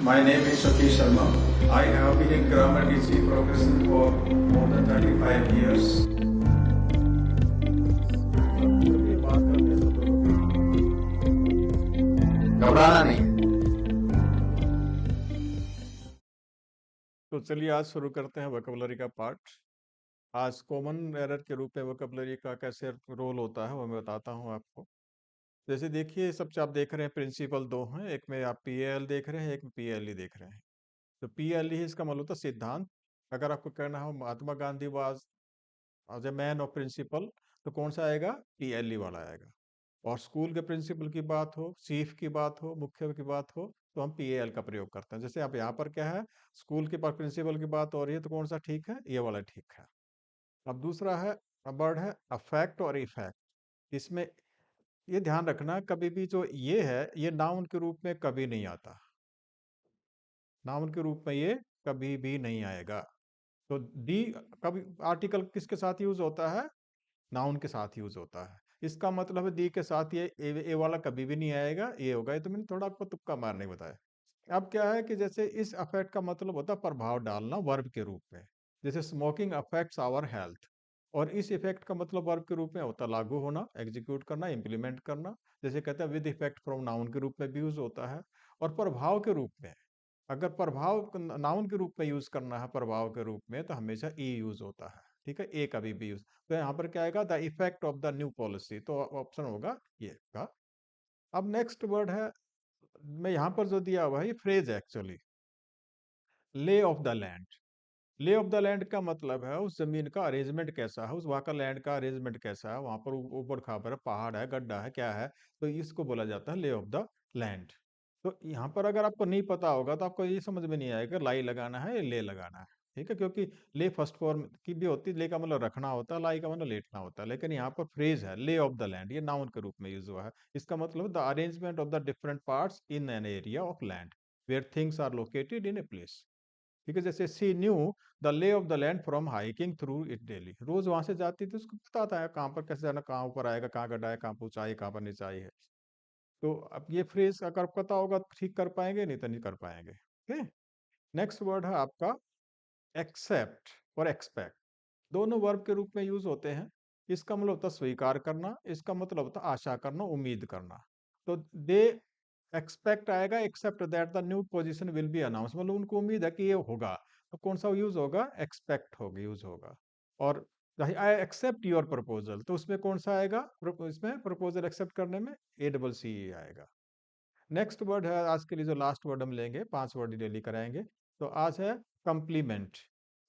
My name is Satish Sharma. I have been in grammar teaching profession for more than 35 years. घबराना नहीं। तो चलिए आज शुरू करते हैं वोकैबुलरी का पार्ट। आज कॉमन एरर के रूप में वोकैबुलरी का कैसे रोल होता है वो मैं बताता हूँ आपको। जैसे देखिए सबसे आप देख रहे हैं प्रिंसिपल दो हैं, एक में आप पीएल देख रहे हैं, एक में पीएलई देख रहे हैं। तो पीएलई इसका मतलब होता है सिद्धांत। अगर आपको कहना हो Mahatma Gandhi was as a man of principle तो कौन सा आएगा? पीएलई वाला आएगा। और स्कूल के प्रिंसिपल की बात हो, चीफ की बात हो, मुख्य की बात हो तो हम पीएल का प्रयोग करते हैं। जैसे अब यहाँ पर क्या है, स्कूल के पास प्रिंसिपल की बात हो रही है तो कौन सा ठीक है? ये वाला ठीक है। अब दूसरा है, अब वर्ड है अफेक्ट और इफेक्ट। इसमें ये ध्यान रखना कभी भी जो ये है ये नाउन के रूप में कभी नहीं आता। नाउन के रूप में ये कभी भी नहीं आएगा। तो डी कभी आर्टिकल किसके साथ यूज होता है? नाउन के साथ यूज होता है। इसका मतलब है दी के साथ ये ए वाला कभी भी नहीं आएगा, ये होगा। ये तो मैंने थोड़ा आपको तुक्का मारने को बताया। अब क्या है कि जैसे इस अफेक्ट का मतलब होता है प्रभाव डालना वर्ब के रूप में। जैसे स्मोकिंग अफेक्ट्स आवर हेल्थ, और इस इफेक्ट का मतलब वर्ब के रूप में होता है लागू होना, एग्जीक्यूट करना, इम्प्लीमेंट करना। जैसे कहते हैं विद इफेक्ट फ्रॉम नाउन के रूप में भी यूज होता है। और प्रभाव के रूप में, अगर प्रभाव नाउन के रूप में यूज करना है प्रभाव के रूप में तो हमेशा ई यूज होता है। ठीक है, ए कभी भी यूज। तो यहाँ पर क्या आएगा? The effect of the new policy, तो ऑप्शन होगा ये का। अब नेक्स्ट वर्ड है, मैं यहाँ पर जो दिया हुआ है ये फ्रेज है एक्चुअली, ले ऑफ द लैंड। ले ऑफ द लैंड का मतलब है उस जमीन का अरेंजमेंट कैसा है, उस वहाँ का लैंड का अरेंजमेंट कैसा है, वहां पर ऊबड़ खाबड़ है, पहाड़ है, गड्ढा है, क्या है। तो इसको बोला जाता है ले ऑफ द लैंड। तो यहाँ पर अगर आपको नहीं पता होगा तो आपको ये समझ में नहीं आएगा लाई लगाना है या ले लगाना है। ठीक है, क्योंकि ले फर्स्ट फॉर्म की भी होती है, ले का मतलब रखना होता है, लाई का मतलब लेटना होता है। लेकिन यहाँ पर फ्रेज है ले ऑफ द लैंड, ये नाउन के रूप में यूज हुआ है। इसका मतलब the arrangement of the different parts in an area of land where things are located in a place. ठीक है, जैसे she knew the lay of the land from hiking through it daily, रोज वहां से जाती थी, उसको पता था कहाँ पर कैसे जाना, कहाँ ऊपर आएगा, कहाँ गड्ढा है, कहाँ पर ऊंचाई, कहाँ पर नीचाई है। तो अब ये फ्रेज अगर पता होगा तो ठीक कर पाएंगे, नहीं तो नहीं कर पाएंगे। ठीक है, नेक्स्ट वर्ड है आपका एक्सेप्ट और एक्सपेक्ट। दोनों वर्ब के रूप में यूज होते हैं। इसका मतलब होता है स्वीकार करना, इसका मतलब होता है आशा करना, उम्मीद करना। तो दे एक्सपेक्ट आएगा except that the new position will be announce, मतलब उनको उम्मीद है कि ये होगा। तो कौन सा यूज होगा? एक्सपेक्ट होगा, यूज होगा। और आई एक्सेप्ट योर प्रपोजल, तो उसमें कौन सा आएगा? इसमें प्रपोजल एक्सेप्ट करने में ए डबल सी आएगा। नेक्स्ट वर्ड है आज के लिए जो लास्ट वर्ड हम लेंगे, 5 वर्ड डेली कराएंगे। तो आज है कंप्लीमेंट।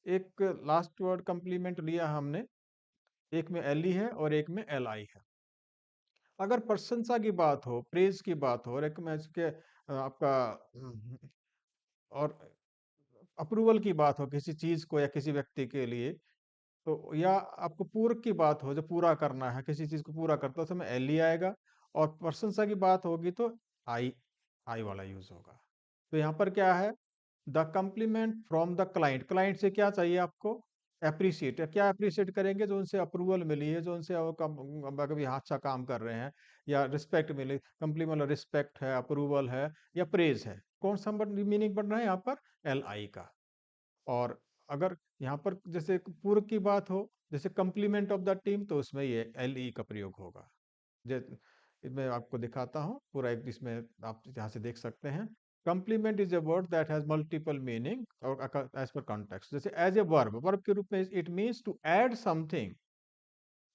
एक लास्ट वर्ड कंप्लीमेंट लिया हमने, एक में एल ई है और एक में एल आई है। अगर प्रशंसा की बात हो, प्रेज की बात हो, और एक में इसके आपका और अप्रूवल की बात हो किसी चीज को या किसी व्यक्ति के लिए, तो या आपको पूरक की बात हो जो पूरा करना है, किसी चीज को पूरा करता है तो उसमें एल ई आएगा। और प्रशंसा की बात होगी तो आई आई वाला यूज होगा। तो यहाँ पर क्या है? The complement from the client, client से क्या चाहिए आपको? अप्रिशिएट। क्या अप्रिशिएट करेंगे? जो उनसे अप्रूवल मिली है, जो उनसे कभी अच्छा काम कर रहे हैं, या रिस्पेक्ट मिली। कम्प्लीमेंट रिस्पेक्ट है, अप्रूवल है, या प्रेज है। कौन सा मीनिंग बन रहा है यहाँ पर? एल आई का। और अगर यहाँ पर जैसे पूरक की बात हो, जैसे कम्प्लीमेंट ऑफ द टीम, तो उसमें ये एल ई का प्रयोग होगा। मैं आपको दिखाता हूँ पूरा, एक इसमें आप यहाँ से देख सकते हैं। Complement is a word that has multiple meaning और एज पर कॉन्टेक्स्ट। जैसे एज ए वर्ब, वर्ब के रूप में it means to add something,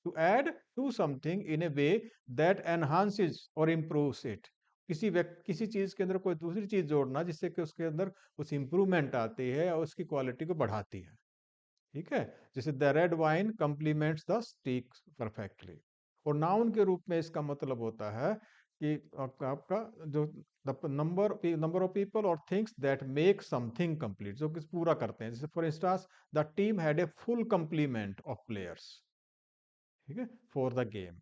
to add to something in a way that enhances और इम्प्रूव्स इट। किसी चीज के अंदर कोई दूसरी चीज जोड़ना जिससे कि उसके अंदर कुछ इंप्रूवमेंट आती है और उसकी क्वालिटी को बढ़ाती है। ठीक है, जैसे the red wine complements the steak perfectly. और नाउन के रूप में इसका मतलब होता है कि आपका जो नंबर ऑफ पीपल और things that make something complete, जो कुछ पूरा करते हैं। जैसे for instance the team had a full complement of players, ठीक है, फॉर द गेम।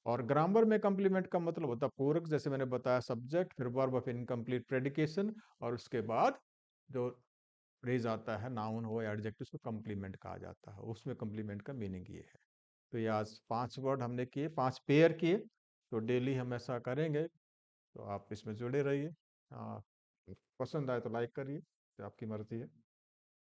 और ग्रामर में कंप्लीमेंट का मतलब होता है पूरक, जैसे मैंने बताया सब्जेक्ट, फिर वर्ब ऑफ इनकम्प्लीट प्रेडिकेशन, और उसके बाद जो फ्रेज आता है नाउन हो या एडजेक्टिव, उसको कंप्लीमेंट कहा जाता है। उसमें कंप्लीमेंट का मीनिंग ये है। तो ये आज 5 वर्ड हमने किए, 5 पेयर किए। तो डेली हम ऐसा करेंगे, तो आप इसमें जुड़े रहिए। पसंद आए तो लाइक करिए, तो आपकी मर्ज़ी है।